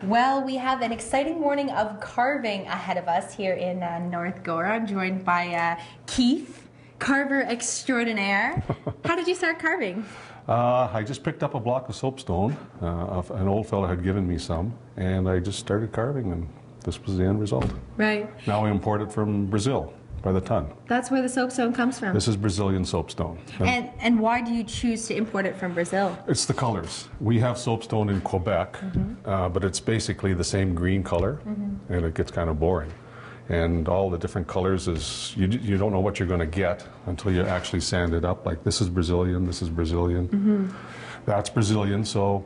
Well, we have an exciting morning of carving ahead of us here in North Gower. I'm joined by Keith, carver extraordinaire. How did you start carving? I just picked up a block of soapstone. An old fellow had given me some, and I just started carving, and this was the end result. Right. Now I import it from Brazil by the ton. That's where the soapstone comes from. This is Brazilian soapstone. And why do you choose to import it from Brazil? It's the colors. We have soapstone in Quebec, but it's basically the same green color, and it gets kind of boring. And all the different colors is, you don't know what you're going to get until you actually sand it up. Like this is Brazilian, this is Brazilian, that's Brazilian, so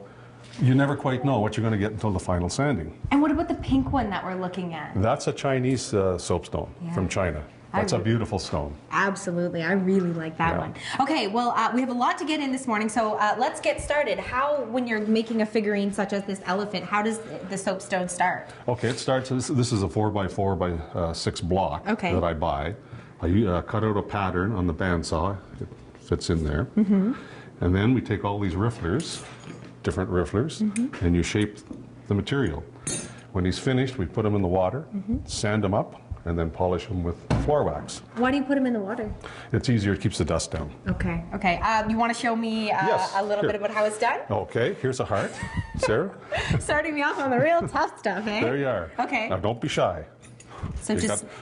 you never quite know what you're going to get until the final sanding. And what about the pink one that we're looking at? That's a Chinese soapstone from China. That's a beautiful stone. Absolutely. I really like that one. Okay, well, we have a lot to get in this morning, so let's get started. How, when you're making a figurine such as this elephant, how does the soapstone start? Okay, it starts, this is a 4x4 by 6 block that I buy. I cut out a pattern on the bandsaw. It fits in there. And then we take all these rifflers, different rifflers, and you shape the material. When he's finished, we put him in the water, sand him up, and then polish them with floor wax. Why do you put them in the water? It's easier, it keeps the dust down. Okay, okay. You want to show me a little bit about how it's done? Okay, here's a heart. Sarah? Starting me off on the real tough stuff, eh? There you are. Okay. Now don't be shy. So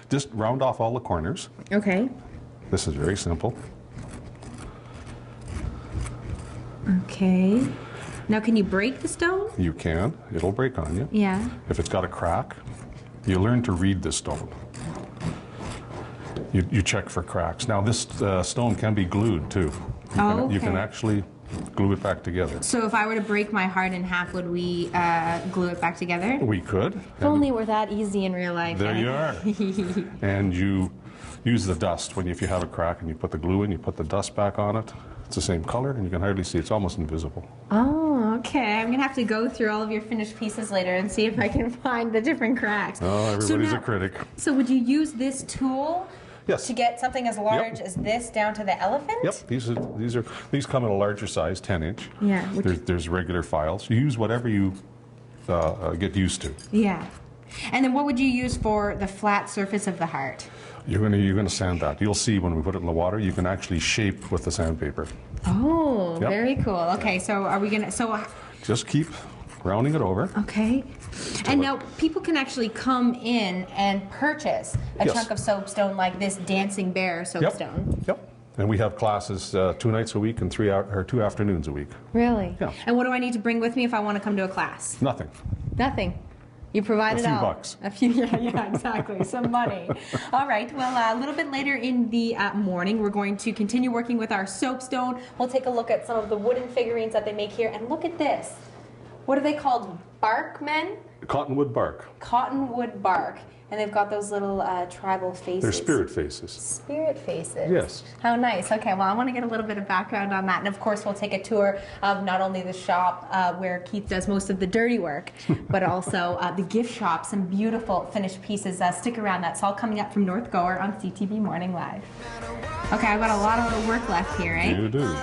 just round off all the corners. Okay. This is very simple. Okay. Now can you break the stone? You can. It'll break on you. Yeah. If it's got a crack, you learn to read the stone. You check for cracks. Now this stone can be glued too. You can actually glue it back together. So if I were to break my heart in half, would we glue it back together? We could. If only we're that easy in real life. There you are. And you use the dust. If you have a crack and you put the glue in, you put the dust back on it. It's the same color and you can hardly see. It's almost invisible. Oh, okay. I'm going to have to go through all of your finished pieces later and see if I can find the different cracks. Oh, everybody's a critic. So would you use this tool to get something as large as this down to the elephant? Yep. These come in a larger size, 10-inch. Yeah. There's regular files. You use whatever you get used to. Yeah. And then what would you use for the flat surface of the heart? You're gonna sand that. You'll see when we put it in the water, you can actually shape with the sandpaper. Oh, very cool. Okay, so are we gonna, just keep rounding it over. Okay. And now people can actually come in and purchase a chunk of soapstone like this dancing bear soapstone. Yep. And we have classes 2 nights a week and 2 afternoons a week. Really? Yeah. And what do I need to bring with me if I want to come to a class? Nothing. Nothing. You provide it all. A few bucks. A few, yeah, exactly. Some money. All right. Well, a little bit later in the morning, we're going to continue working with our soapstone. We'll take a look at some of the wooden figurines that they make here. And look at this. What are they called? Barkmen? Cottonwood bark. Cottonwood bark. And they've got those little tribal faces. They're spirit faces. Spirit faces. Yes. How nice. Okay, well, I want to get a little bit of background on that. And of course, we'll take a tour of not only the shop where Keith does most of the dirty work, but also the gift shop, some beautiful finished pieces. Stick around. That's all coming up from North Gower on CTV Morning Live. Okay, I've got a lot of work left here, eh? You do.